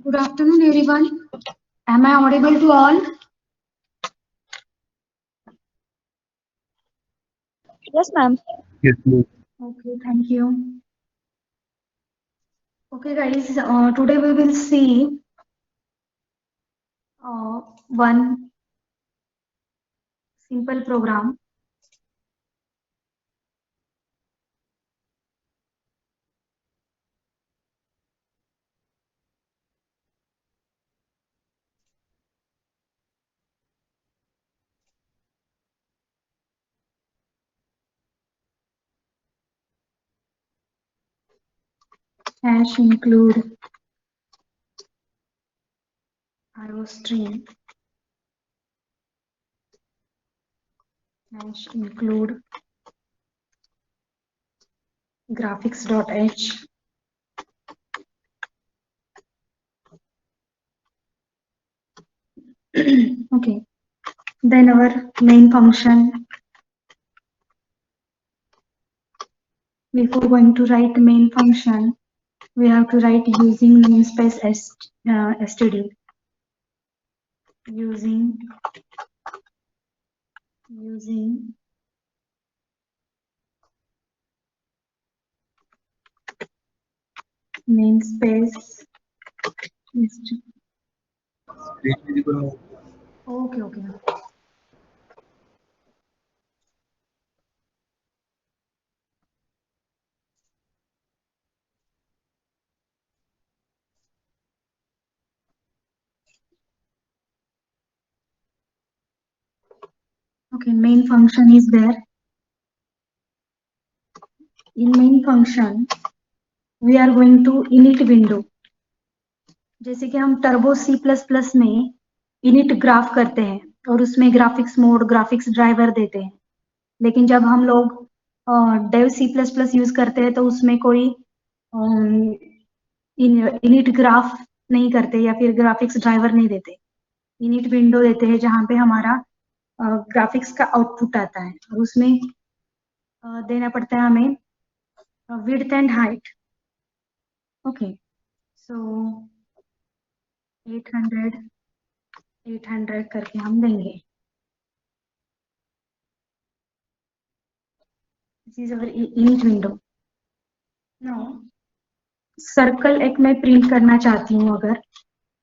Good afternoon, everyone. Am I audible to all? Yes, ma'am. Yes, yes. Okay, thank you. Okay, guys, today we will see one simple program. Hash include iostream. Hash include graphics.h. Okay, then our main function. Before going to write main function, we have to write using namespace std. Using namespace std. Okay. Okay, main function is there. In main function, we are going to init window. जैसे कि हम turbo C++ में init graph करते हैं और उसमें graphics mode, graphics driver देते हैं, लेकिन जब हम लोग डेव C++ यूज करते हैं तो उसमें कोई इनिट ग्राफ नहीं करते या फिर ग्राफिक्स ड्राइवर नहीं देते. इनिट विंडो देते हैं जहां पे हमारा ग्राफिक्स का आउटपुट आता है और उसमें देना पड़ता है हमें width and height. Okay, so 800 करके हम देंगे. This is our init window. Now circle एक मैं प्रिंट करना चाहती हूँ. अगर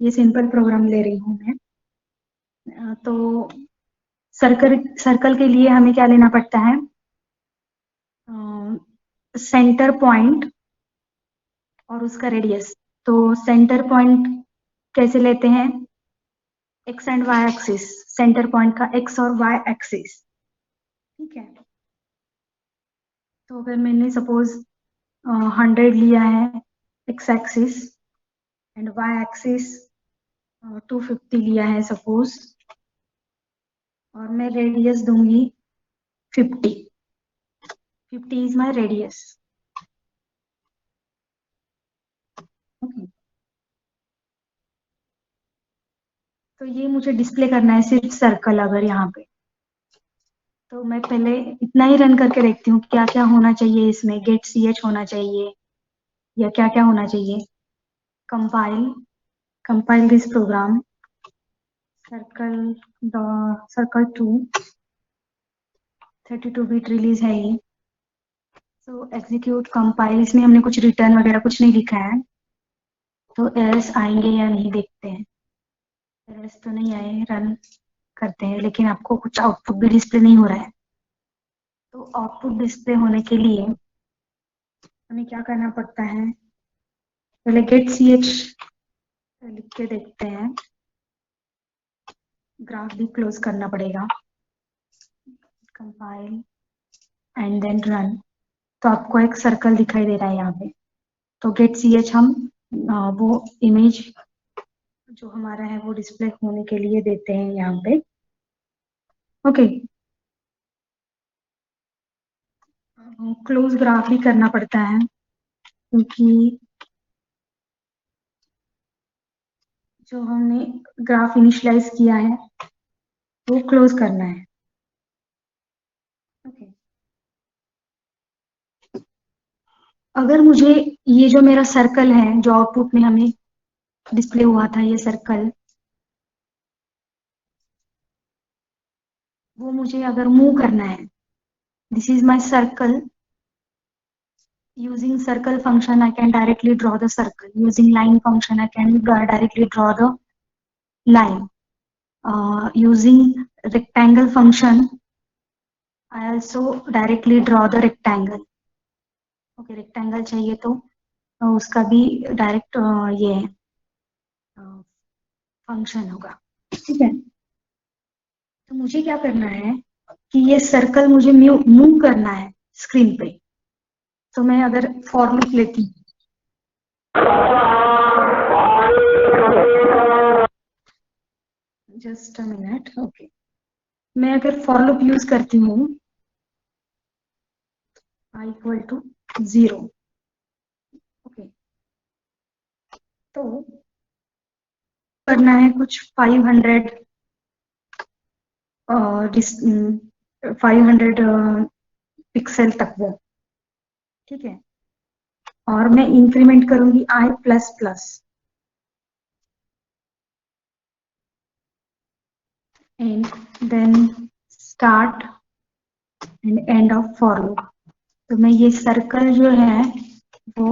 ये सिंपल प्रोग्राम ले रही हूँ मैं, तो सर्कल के लिए हमें क्या लेना पड़ता है? सेंटर पॉइंट और उसका रेडियस. तो सेंटर पॉइंट कैसे लेते हैं? X and Y axis. Centre point का एक्स और वाई एक्सिस. ठीक है, तो अगर मैंने सपोज 100 लिया है X axis and Y axis 250 लिया है सपोज, और मैं रेडियस दूंगी 50. 50 इज माय रेडियस. ओके, तो ये मुझे डिस्प्ले करना है सिर्फ सर्कल. अगर यहाँ पे तो मैं पहले इतना ही रन करके देखती हूँ क्या क्या होना चाहिए इसमें. गेट ch होना चाहिए या क्या क्या होना चाहिए. Compile this program. Circle 2 32 bit release है ये. So execute compile. इसमें हमने कुछ रिटर्न वगैरह कुछ नहीं लिखा है, तो एरर्स आएंगे या नहीं देखते हैं. एरर्स तो नहीं आए. रन करते हैं, लेकिन आपको कुछ आउटपुट भी डिस्प्ले नहीं हो रहा है. तो आउटपुट डिस्प्ले होने के लिए हमें क्या करना पड़ता है? पहले गेट ch लिख के देखते हैं. ग्राफ भी क्लोज करना पड़ेगा. Compile and then run. तो आपको एक सर्कल दिखाई दे रहा है यहाँ पे. तो गेट ch हम वो इमेज जो हमारा है वो डिस्प्ले होने के लिए देते हैं यहाँ पे. ओके, क्लोज ग्राफ ही करना पड़ता है क्योंकि जो हमने ग्राफ इनिशियलाइज किया है वो क्लोज करना है. ओके, अगर मुझे ये जो मेरा सर्कल है जो आउटपुट में हमें डिस्प्ले हुआ था ये सर्कल, वो मुझे अगर मूव करना है, this is my circle, using circle function I can directly draw the circle, using line function I can directly draw the line, using rectangle function I also directly draw the rectangle. Okay, rectangle चाहिए तो उसका भी direct ये function होगा, ठीक है। तो मुझे क्या करना है कि ये सर्कल मुझे मूव करना है स्क्रीन पे, तो मैं अगर फॉर लूप लेती हूँ, जस्ट अ मिनट, ओके, मैं अगर फॉर लूप यूज करती हूँ i इक्वल टू 0, ओके, तो करना है कुछ 500 500 पिक्सल तक वो, ठीक है, और मैं इंक्रीमेंट करूंगी i plus plus, and then start and end of for loop. तो मैं ये सर्कल जो है वो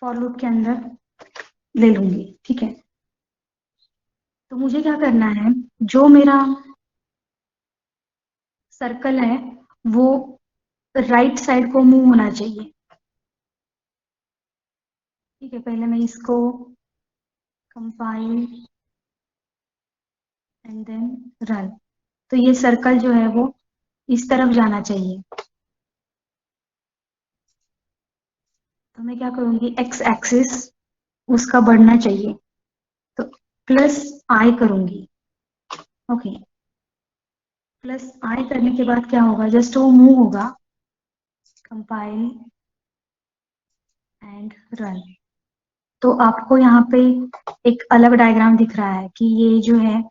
फॉर लूप के अंदर ले लूंगी, ठीक है। तो मुझे क्या करना है, जो मेरा सर्कल है वो राइट साइड को मूव होना चाहिए, ठीक है। पहले मैं इसको कंपाइल एंड देन रन, तो ये सर्कल जो है वो इस तरफ जाना चाहिए। तो मैं क्या करूंगी, एक्स एक्सिस उसका बढ़ना चाहिए, तो प्लस आई करूंगी, ओके। प्लस आई करने के बाद क्या होगा, जस्ट वो मूव होगा, कंपाइल एंड रन। तो आपको यहाँ पे एक अलग डायग्राम दिख रहा है कि ये जो है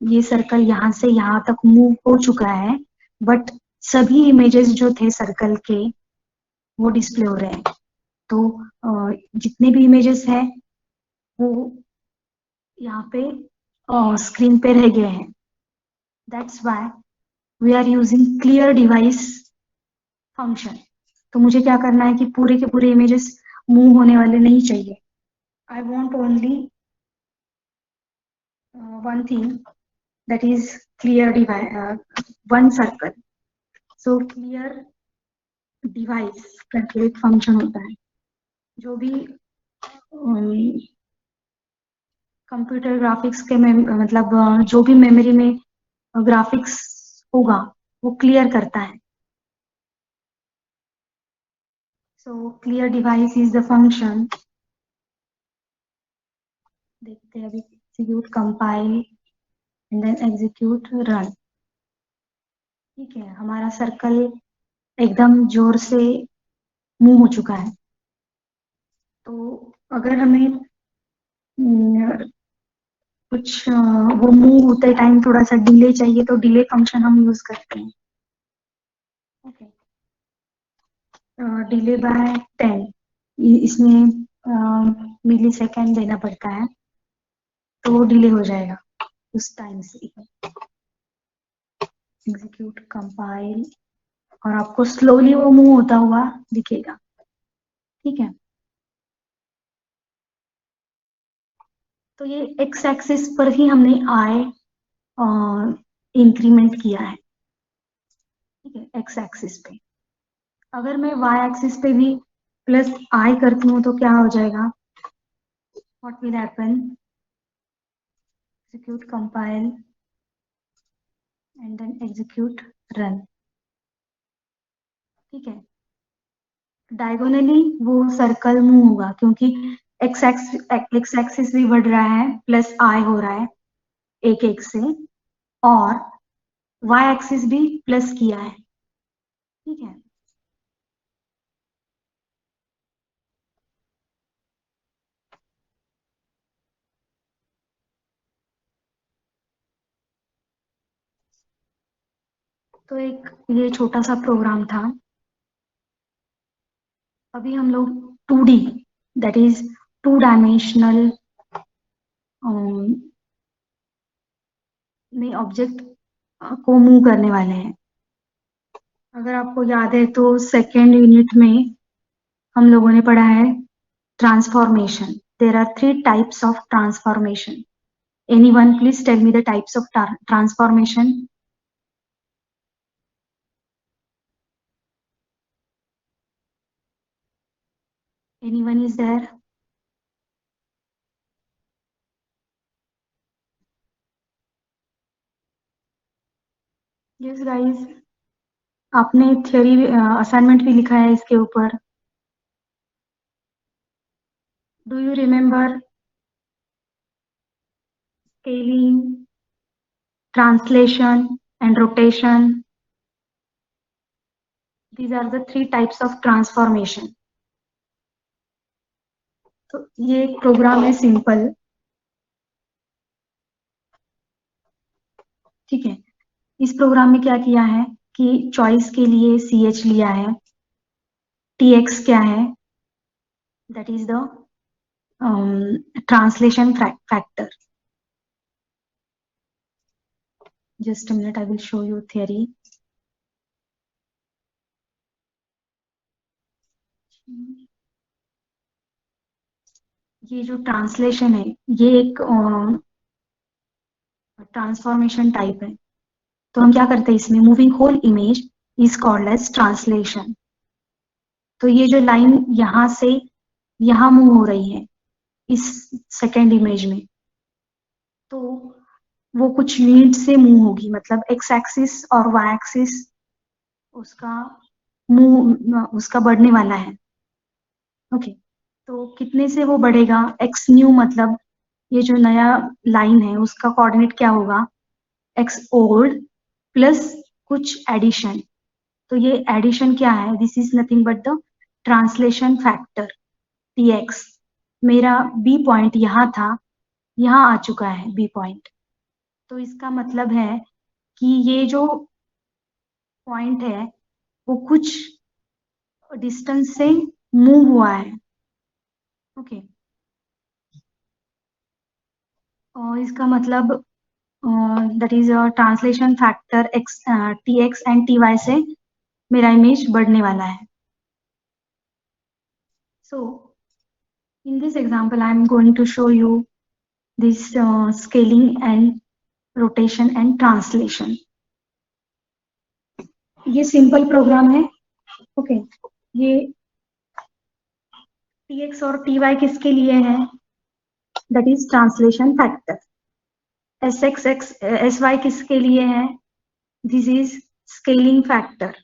ये सर्कल यहाँ से यहाँ तक मूव हो चुका है, बट सभी इमेजेस जो थे सर्कल के वो डिस्प्ले हो रहे हैं। तो जितने भी इमेजेस हैं वो यहाँ पे स्क्रीन पे रह गए हैं। That's why we are using clear device function. तो मुझे क्या करना है कि पूरे के पूरे इमेजेस मूव होने वाले नहीं चाहिए। I want only one thing, that is clear one circle. So clear device करके एक फंक्शन होता है, जो भी कंप्यूटर ग्राफिक्स के में मतलब जो भी मेमोरी में ग्राफिक्स होगा वो क्लियर करता है। So clear device is the function, देखते हैं अभी, execute compile and then execute run, ठीक है। हमारा सर्कल एकदम जोर से मूव हो चुका है। तो अगर हमें कुछ वो मूव होते टाइम थोड़ा सा डिले चाहिए तो डिले फंक्शन हम यूज करते हैं, ओके। डिले बाय 10, इसमें मिली सेकेंड देना पड़ता है, तो वो डिले हो जाएगा उस टाइम से। एग्जीक्यूट कंपाइल, और आपको स्लोली वो मूव होता हुआ दिखेगा, ठीक है। तो ये एक्स एक्सिस पर ही हमने आई इंक्रीमेंट किया है, ठीक है, एक्स एक्सिस पे। अगर मैं वाई एक्सिस पे भी प्लस आई करती हूँ तो क्या हो जाएगा, what will happen, execute compile and then execute run, ठीक है। डायगोनली वो सर्कल मूव होगा क्योंकि एक्स एक्सिस भी बढ़ रहा है, प्लस आई हो रहा है एक एक से, और वाई एक्सिस भी प्लस किया है, ठीक है। तो एक ये छोटा सा प्रोग्राम था। अभी हम लोग 2D, that is two dimensional में ऑब्जेक्ट को मूव करने वाले हैं। अगर आपको याद है तो सेकेंड यूनिट में हम लोगों ने पढ़ा है transformation. There are 3 types of transformation. Anyone please tell me the types of transformation? Anyone is there? Yes guys, आपने थ्योरी असाइनमेंट भी लिखा है इसके ऊपर. Do you remember scaling, translation and rotation? These are the 3 types of transformation. तो ये एक programme है सिंपल. ठीक है. इस प्रोग्राम में क्या किया है कि चॉइस के लिए CH लिया है. TX क्या है? That is the translation factor. Just a minute, I will show you theory. ये जो ट्रांसलेशन है ये एक ट्रांसफॉर्मेशन टाइप है. तो हम क्या करते हैं इसमें, moving whole image is called as translation. तो ये जो लाइन यहां से यहां मूव हो रही है इस सेकेंड इमेज में, तो वो कुछ यूनिट से मूव होगी. मतलब एक्स एक्सिस और वाई एक्सिस उसका मूव उसका बढ़ने वाला है. ओके. तो कितने से वो बढ़ेगा? एक्स न्यू मतलब ये जो नया लाइन है उसका कोऑर्डिनेट क्या होगा? एक्स ओल्ड प्लस कुछ एडिशन. तो ये एडिशन क्या है? This is nothing but the translation factor TX. मेरा B पॉइंट यहाँ था, यहाँ आ चुका है B पॉइंट. तो इसका मतलब है कि ये जो पॉइंट है वो कुछ डिस्टेंस से मूव हुआ है. ओके. और इसका मतलब that is translation factor x TX and TY से मेरा इमेज बढ़ने वाला है. So in this example I am going to show you this scaling and rotation and translation. ये सिंपल प्रोग्राम है. ओके. ये TX और TY किसके लिए है? That is translation factor. SY किसके लिए है? This is scaling factor.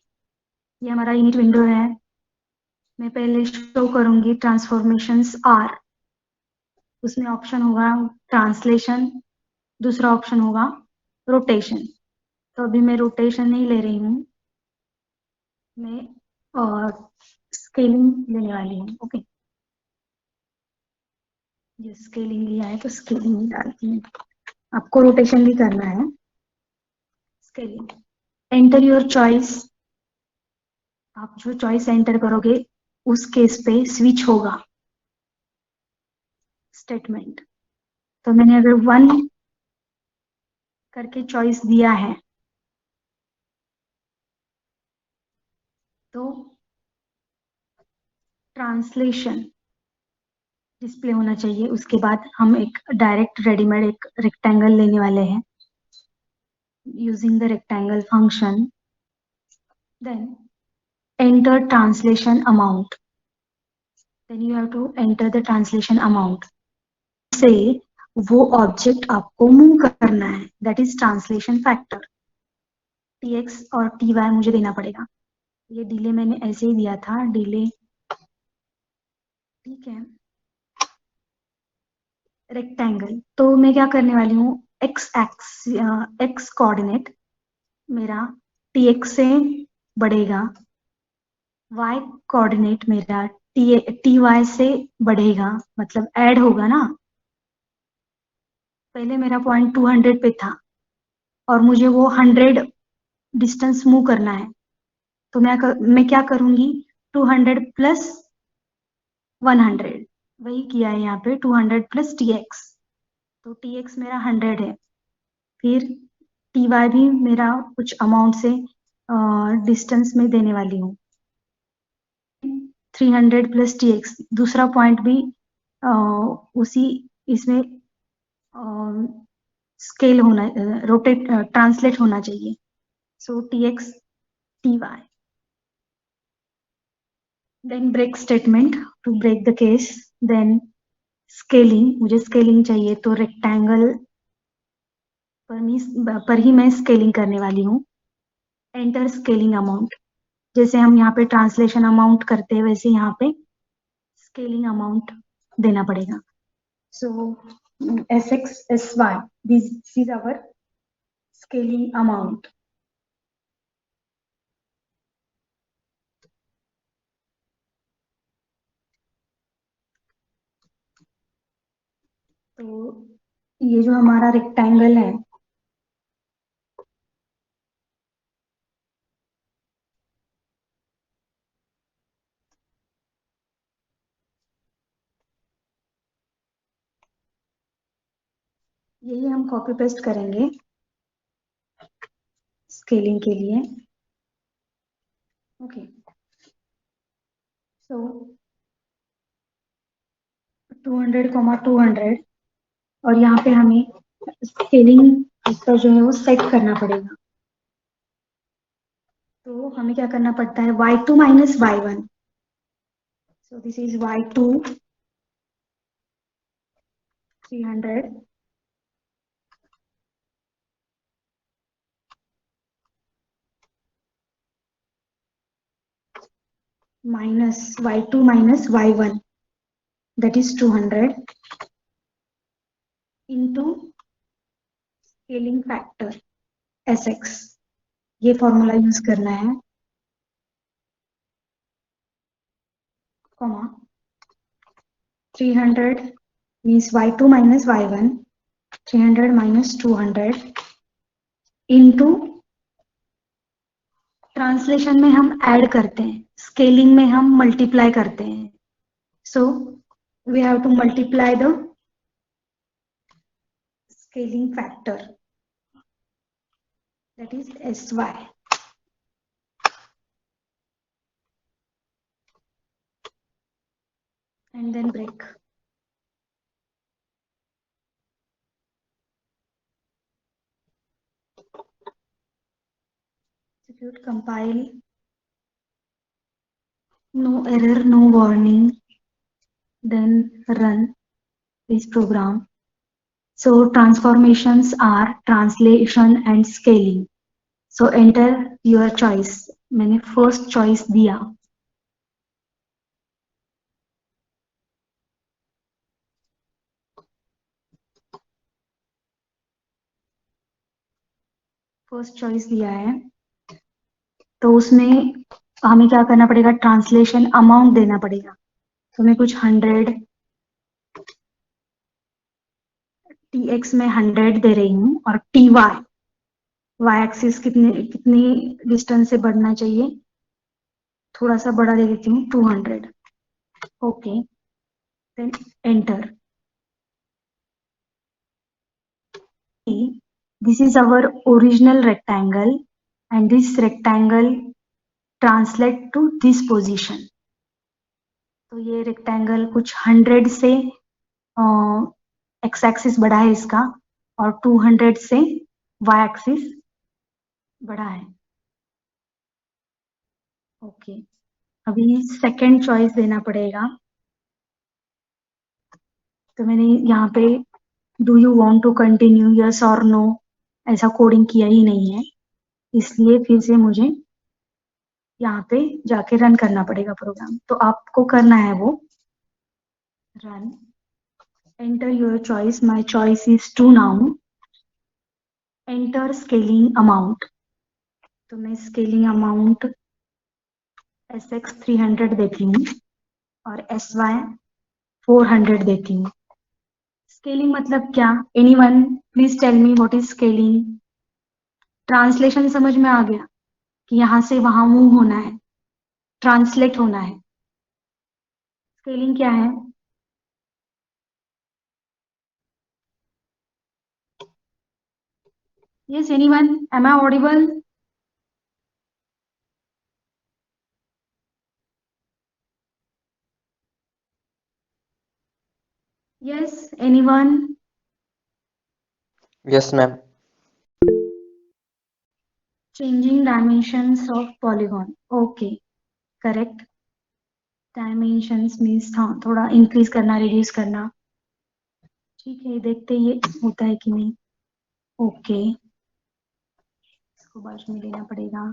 ये हमारा यूनिट विंडो है. मैं पहले शो करूंगी ट्रांसफॉर्मेशंस R. उसमें ऑप्शन होगा ट्रांसलेशन, दूसरा ऑप्शन होगा रोटेशन. तो अभी मैं रोटेशन नहीं ले रही हूँ, मैं स्केलिंग लेने वाली हूँ. ओके. ये स्केलिंग लिया है तो स्केलिंग डालती हूँ. आपको रोटेशन भी करना है. स्केलिंग. Enter your choice. आप जो चॉइस एंटर करोगे उस केस पे स्विच होगा स्टेटमेंट. तो मैंने अगर 1 करके चॉइस दिया है तो ट्रांसलेशन डिस्प्ले होना चाहिए. उसके बाद हम एक डायरेक्ट रेडीमेड एक रेक्टेंगल लेने वाले हैं using the rectangle function. Then enter translation amount. Then you have to enter the translation amount से वो ऑब्जेक्ट आपको मूव करना है. That is translation factor. TX और TY मुझे देना पड़ेगा. ये डिले मैंने ऐसे ही दिया था, डिले. ठीक है. रेक्टेंगल. तो मैं क्या करने वाली हूँ, एक्स कोऑर्डिनेट मेरा TX से बढ़ेगा, Y कोऑर्डिनेट मेरा TY से बढ़ेगा. मतलब ऐड होगा ना. पहले मेरा पॉइंट 200 पे था और मुझे वो 100 डिस्टेंस मूव करना है. तो मैं क्या करूंगी, 200 प्लस 100. वही किया है यहाँ पे 200 प्लस टी एक्स, तो टी एक्स मेरा 100 है, फिर टी वाई भी मेरा कुछ अमाउंट से डिस्टेंस में देने वाली हूँ, 300 प्लस टी एक्स, दूसरा पॉइंट भी उसी इसमें स्केल होना, रोटेट ट्रांसलेट होना चाहिए, so T X T Y. Then break statement to break the case, then scaling, मुझे स्केलिंग चाहिए तो रेक्टेंगल पर ही मैं स्केलिंग करने वाली हूँ। एंटर स्केलिंग अमाउंट, जैसे हम यहाँ पे ट्रांसलेशन अमाउंट करते हैं वैसे यहाँ पे स्केलिंग अमाउंट देना पड़ेगा। So S X S Y, this is our scaling amount. तो ये जो हमारा रेक्टेंगल है, यही हम कॉपी पेस्ट करेंगे स्केलिंग के लिए। ओके, सो 200, 200, और यहाँ पे हमें स्केलिंग का जो है वो सेट करना पड़ेगा। तो हमें क्या करना पड़ता है, y2 minus y1, so this is y2 300 minus y2 minus y1, that is 200 into scaling factor sx, ये फॉर्मूला यूज करना है, comma 300 means y2 minus y1, 300 minus 200 into translation में हम ऐड करते हैं, स्केलिंग में हम मल्टीप्लाई करते हैं, so we have to multiply the scaling factor, that is sy, and then break. Execute, compile, no error, no warning, then run this program. So transformations are translation and scaling. So enter your choice. मैंने first choice दिया, first choice दिया है, तो उसमें हमें क्या करना पड़ेगा, ट्रांसलेशन अमाउंट देना पड़ेगा, तो मैं कुछ 100 टी एक्स में 100 दे रही हूँ, और टी वाई, वाई एक्सिस कितनी डिस्टेंस से बढ़ना चाहिए, थोड़ा सा बड़ा दे देती हूँ 200। Okay, then enter. This is our original rectangle and this rectangle translate to this position. तो ये रेक्टेंगल कुछ 100 से एक्स एक्सिस बढ़ा है इसका, और 200 से वाई एक्सिस बढ़ा है। ओके, अभी सेकंड चॉइस देना पड़ेगा, तो मैंने यहाँ पे do you want to continue yes और नो ऐसा कोडिंग किया ही नहीं है, इसलिए फिर से मुझे यहाँ पे जाके रन करना पड़ेगा प्रोग्राम, तो आपको करना है वो run, enter your choice, my choice is 2 now, enter scaling amount, तो मैं स्केलिंग अमाउंट एस एक्स 300 देती हूँ और एस वाई 400 देती हूँ। स्केलिंग मतलब क्या, anyone please tell me what is scaling. Translation समझ में आ गया कि यहाँ से वहां मूव होना है, ट्रांसलेट होना है। स्केलिंग क्या है, Yes, anyone? Am I audible? Yes, anyone? Yes, ma'am. Changing dimensions of polygon. Okay, correct. Dimensions means हाँ थोड़ा increase करना, reduce करना. ठीक है, देखते ये होता है कि नहीं. ओके, इसको बाद में लेना पड़ेगा.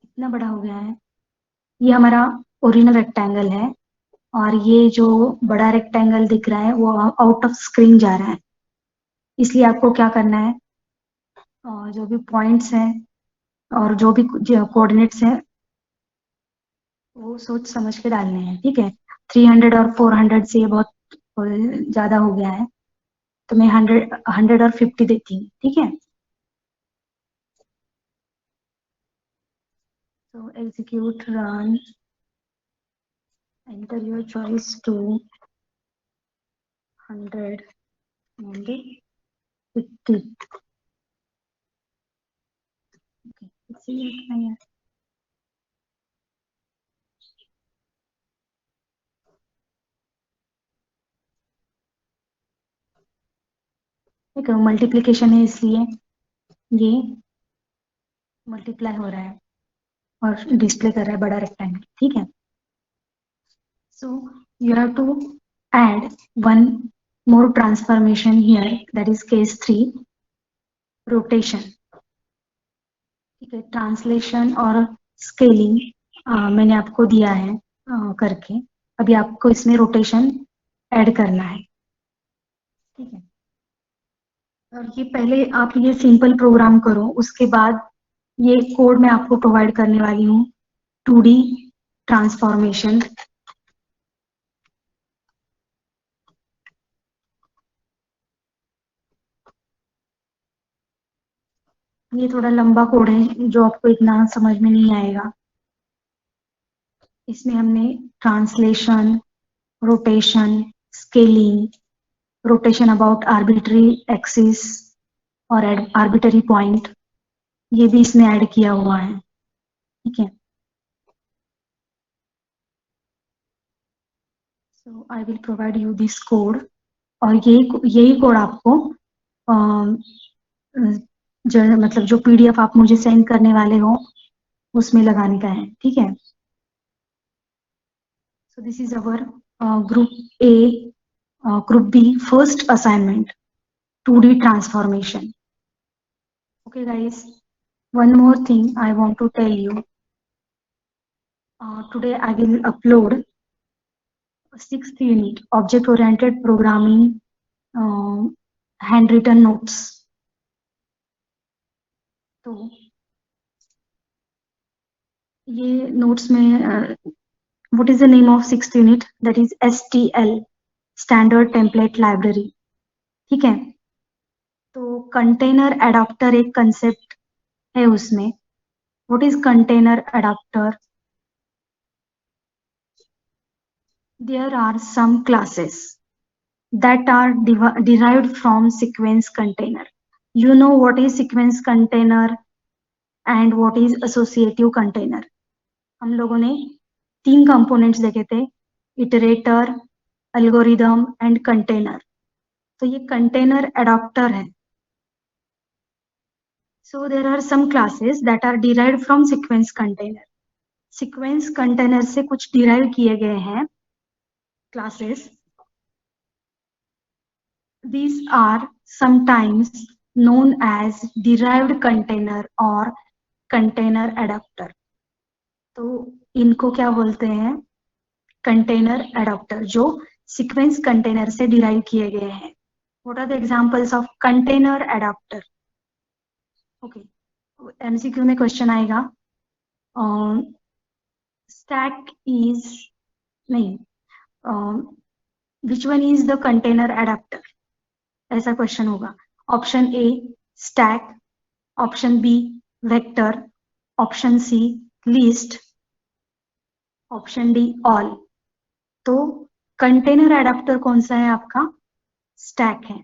इतना बड़ा हो गया है. ये हमारा ओरिजिनल रेक्टेंगल है और ये जो बड़ा रेक्टेंगल दिख रहा है वो आउट ऑफ स्क्रीन जा रहा है. इसलिए आपको क्या करना है, जो भी पॉइंट्स हैं और जो भी कोऑर्डिनेट्स हैं वो सोच समझ के डालने हैं. ठीक है, 300 और 400 से ये बहुत ज्यादा हो गया है, तो मैं 100 और 50 देती हूँ. ठीक है, तो execute run, enter your choice two 100 and 50. Okay, let's see it here. एक मल्टीप्लिकेशन है इसलिए ये मल्टीप्लाई हो रहा है और डिस्प्ले कर रहा है बड़ा रेक्टेंगल. ठीक है, so you have to add one more transformation here, that is case 3, rotation. ठीक है, ट्रांसलेशन और स्केलिंग मैंने आपको दिया है करके. अभी आपको इसमें रोटेशन ऐड करना है. ठीक है, और ये पहले आप ये सिंपल प्रोग्राम करो, उसके बाद ये कोड मैं आपको प्रोवाइड करने वाली हूँ, 2D ट्रांसफॉर्मेशन. ये थोड़ा लंबा कोड है जो आपको इतना समझ में नहीं आएगा. इसमें हमने translation, rotation, scaling, rotation about arbitrary axis और आर्बिट्री पॉइंट, ये भी इसमें ऐड किया हुआ है. ठीक है, so I will provide you this code. और यही कोड आपको मतलब जो पीडीएफ आप मुझे सेंड करने वाले हो उसमें लगाने का है. ठीक है, so this is our group A, group B first assignment, 2D transformation. Okay guys, one more thing I want to tell you. Today I will upload 6th unit object oriented programming handwritten notes. तो ये notes में what is the name of 6th unit, that is STL, standard template library. ठीक है, तो container adapter एक concept है उसमें. What is container adapter? There are some classes that are derived from sequence container. You know what is sequence container and what is associative container. हम लोगों ने 3 components देखे थे, इटरेटर, एल्गोरिदम एंड कंटेनर. तो ये container adapter है. So there are some classes that are derived from sequence container. Sequence container से कुछ डिराइव किए गए हैं classes. These are sometimes known as derived container or container adapter. तो इनको क्या बोलते हैं? कंटेनर एडाप्टर, जो सीक्वेंस कंटेनर से डिराइव किए गए हैं. What are the examples of container adapter? Okay, MCQ में क्वेश्चन आएगा, स्टैक इज नहीं, which one is the container adapter, ऐसा क्वेश्चन होगा. Option A stack, option B vector, option C list, option D all. तो container adapter कौन सा है आपका? स्टैक है,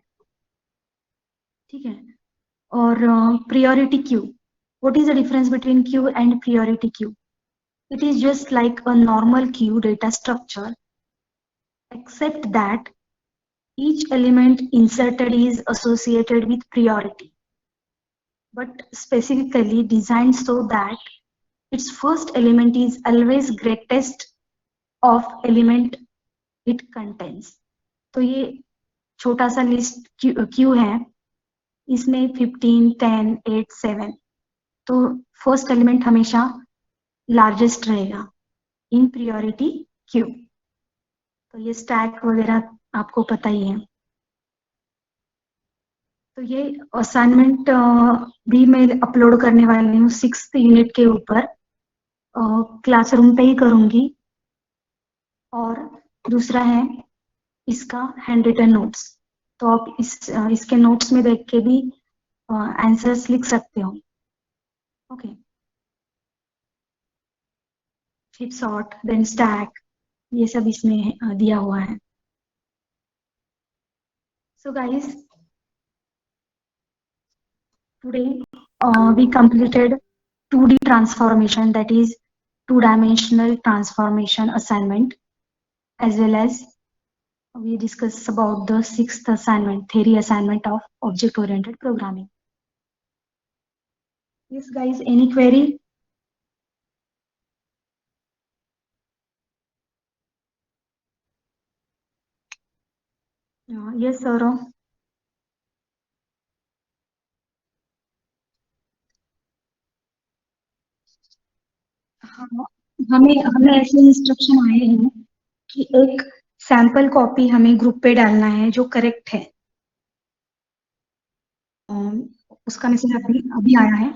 ठीक है। और priority queue, what is the difference between queue and priority queue? It is just like a normal queue data structure, except that each element inserted is associated with priority, but specifically designed so that its first element is always greatest of element it contains. तो ये छोटा सा list Q है, इसमें 15, 10, 8, 7, तो first element हमेशा largest रहेगा इन priority Q. तो ये स्टैक वगैरह आपको पता ही है। तो ये असाइनमेंट भी मैं अपलोड करने वाली हूँ 6th यूनिट के ऊपर, क्लासरूम पे ही करूंगी। और दूसरा है इसका हैंड रिटन नोट्स, तो आप इसके नोट्स में देख के भी आंसर्स लिख सकते हो। ओके, फिर सॉर्ट देन स्टैक, ये सब इसमें दिया हुआ है। So guys, today we completed 2D transformation, that is two-dimensional transformation assignment, as well as we discussed about the 6th assignment, theory assignment of object-oriented programming. Yes guys, any query? Yes Saurav. हाँ, हमें हमें ऐसे instruction आए हैं कि एक sample copy हमें group पे डालना है जो करेक्ट है। उसका मैसेज अभी अभी आया है।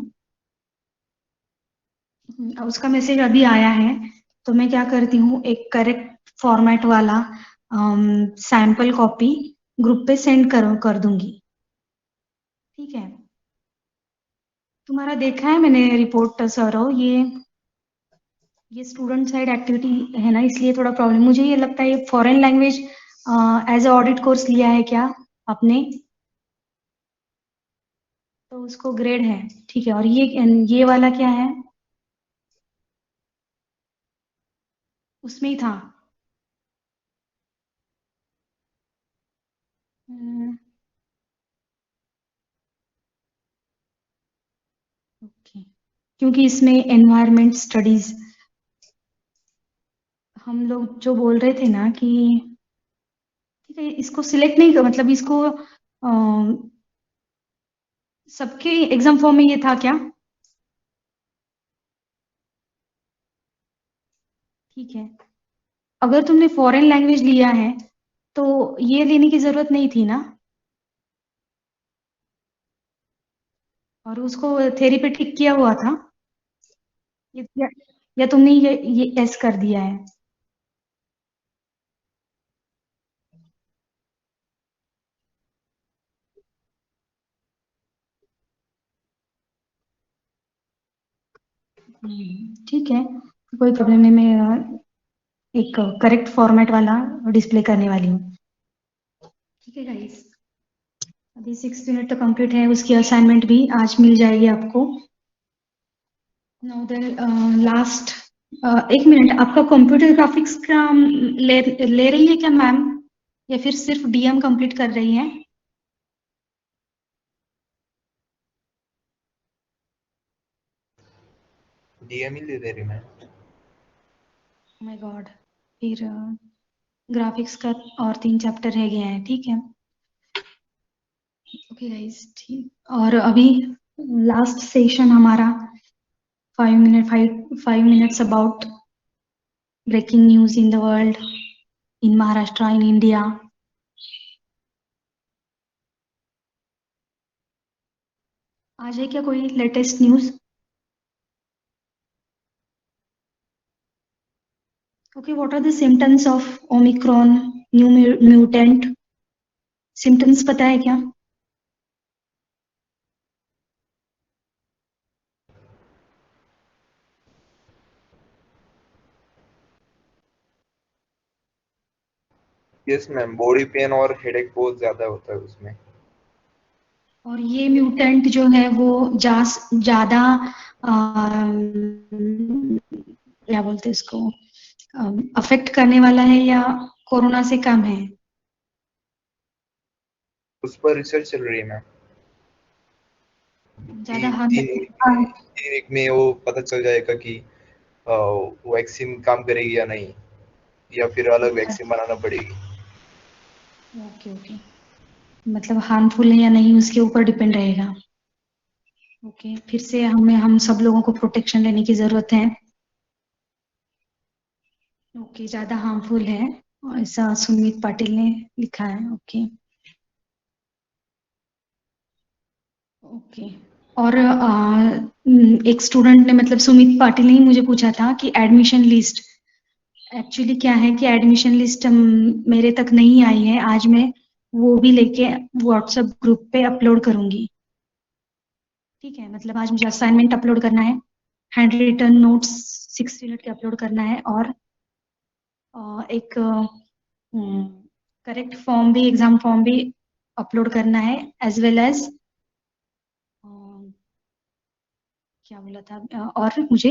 उसका मैसेज अभी आया है, तो मैं क्या करती हूँ, एक करेक्ट फॉर्मेट वाला सैंपल कॉपी ग्रुप पे सेंड कर दूंगी, ठीक है। तुम्हारा देखा है मैंने रिपोर्ट सौरव, ये स्टूडेंट साइड एक्टिविटी है ना, इसलिए थोड़ा प्रॉब्लम मुझे ये लगता है। ये foreign language as a audit course लिया है क्या आपने? तो उसको ग्रेड है, ठीक है। और ये वाला क्या है? उसमें ही था। ओके, क्योंकि इसमें एनवायरमेंट स्टडीज हम लोग जो बोल रहे थे ना कि ठीक है, इसको सिलेक्ट नहीं कर, मतलब इसको सबके एग्जाम फॉर्म में ये था क्या? ठीक है, अगर तुमने फॉरेन लैंग्वेज लिया है तो ये लेने की जरूरत नहीं थी ना, और उसको थेरी पे टिक किया हुआ था। या, या तुमने ये एस कर दिया है? ठीक है, कोई प्रॉब्लम नहीं। मैं एक करेक्ट फॉर्मेट वाला डिस्प्ले करने वाली हूँ, ठीक है गाइस। अभी 6 यूनिट तो कंप्लीट है, उसकी असाइनमेंट भी आज मिल जाएगी आपको। नाउ द लास्ट, एक मिनट, आपका कंप्यूटर ग्राफिक्स का ले रही है क्या मैम, या फिर सिर्फ डीएम कंप्लीट कर रही है? डीएम ही ले दे रही मैं। माय गॉड, फिर ग्राफिक्स का और 3 चैप्टर रह गए हैं, ठीक है। ओके गाइस, ठीक। और अभी लास्ट सेशन हमारा 5 minutes about breaking news in the world, in Maharashtra, in India. आज है क्या कोई latest news? Okay, what are the symptoms of Omicron new mutant? Symptoms पता है क्या? यस मैम, बॉडी पेन और हेडेक बहुत ज्यादा होता है उसमें। और ये म्यूटेंट जो है वो ज्यादा क्या बोलते हैं इसको, अफेक्ट करने वाला है या कोरोना से कम है? उस पर रिसर्च चल रही है मैम। ज्यादा तीन हार्म। तीन तीन वीक में वो पता चल जाएगा कि वैक्सीन काम करेगी या नहीं, या फिर अलग अच्छा, वैक्सीन बनाना पड़ेगी। ओके ओके, मतलब हार्मफुल है या नहीं उसके ऊपर डिपेंड रहेगा। ओके, फिर से हम सब लोगों को प्रोटेक्शन लेने की जरूरत है। ओके, ज्यादा हार्मफुल है ऐसा सुमित पाटिल ने लिखा है। Okay okay. और एक स्टूडेंट ने, मतलब सुमित पाटिल ने ही मुझे पूछा था कि एडमिशन लिस्ट, एक्चुअली क्या है कि एडमिशन लिस्ट मेरे तक नहीं आई है। आज मैं वो भी लेके व्हाट्सएप ग्रुप पे अपलोड करूंगी। ठीक है, मतलब आज मुझे असाइनमेंट अपलोड करना है, हैंड रिटन नोट्स 6 मिनट के अपलोड करना है, और एक करेक्ट फॉर्म भी, एग्जाम फॉर्म भी अपलोड करना है, एज वेल एज क्या बोला था, और मुझे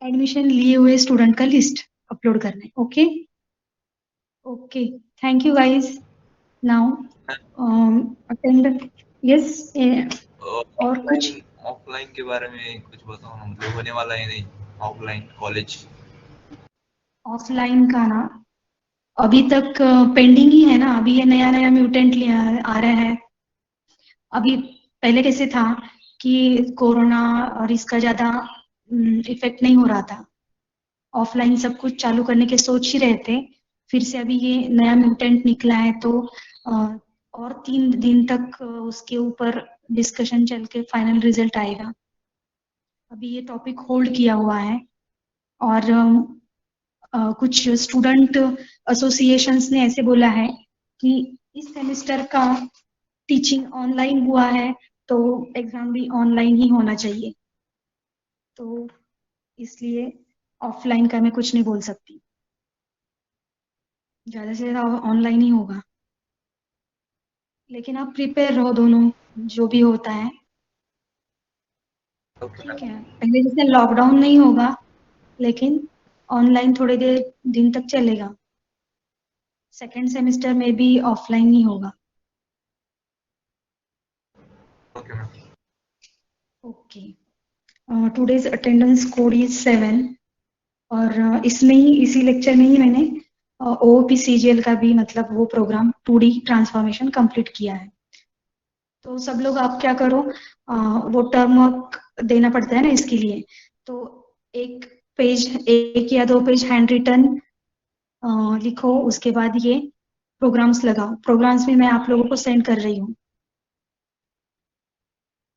एडमिशन लिए हुए स्टूडेंट का लिस्ट अपलोड करना है। Okay okay, thank you guys. Now attend. Yes, और कुछ ऑफलाइन ऑफलाइन के बारे में कुछ बताओ ना, मतलब होने वाला है नहीं ऑफलाइन कॉलेज? ऑफलाइन का ना, अभी तक पेंडिंग ही है ना। अभी ये नया नया म्यूटेंट आ रहा है। अभी पहले कैसे था कि कोरोना और इसका ज्यादा इफेक्ट नहीं हो रहा था, ऑफलाइन सब कुछ चालू करने के सोच ही रहे थे। फिर से अभी ये नया म्यूटेंट निकला है, तो और 3 दिन तक उसके ऊपर डिस्कशन चल के फाइनल रिजल्ट आएगा। अभी ये टॉपिक होल्ड किया हुआ है। और कुछ स्टूडेंट एसोसिएशंस ने ऐसे बोला है कि इस सेमेस्टर का टीचिंग ऑनलाइन हुआ है, तो एग्जाम भी ऑनलाइन ही होना चाहिए। तो इसलिए ऑफलाइन का मैं कुछ नहीं बोल सकती, ज्यादा से ज्यादा ऑनलाइन ही होगा। लेकिन आप प्रिपेयर रहो दोनों, जो भी होता है। ओके ठीक मैम। है, पहले जैसे लॉकडाउन नहीं होगा, लेकिन ऑनलाइन थोड़े देर दिन तक चलेगा। सेकेंड सेमेस्टर में भी ऑफलाइन ही होगा। Okay ma'am. Okay, today's attendance code is 7। और इसमें ही, इसी लेक्चर में ही मैंने OOP-CGL का भी, मतलब वो प्रोग्राम 2D ट्रांसफॉर्मेशन कंप्लीट किया है। तो सब लोग आप क्या करो, वो टर्म वर्क देना पड़ता है ना इसके लिए, तो एक पेज, 1 या 2 पेज हैंड रिटन लिखो, उसके बाद ये प्रोग्राम्स लगाओ। प्रोग्राम्स भी मैं आप लोगों को सेंड कर रही हूँ।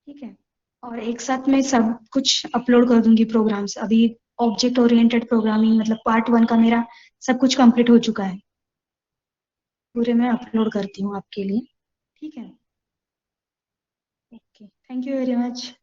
ठीक है, और एक साथ मैं सब कुछ अपलोड कर दूंगी प्रोग्राम्स। अभी ऑब्जेक्ट ओरिएंटेड प्रोग्रामिंग, मतलब पार्ट 1 का मेरा सब कुछ कंप्लीट हो चुका है, पूरे मैं अपलोड करती हूँ आपके लिए। ठीक है, okay, thank you very much.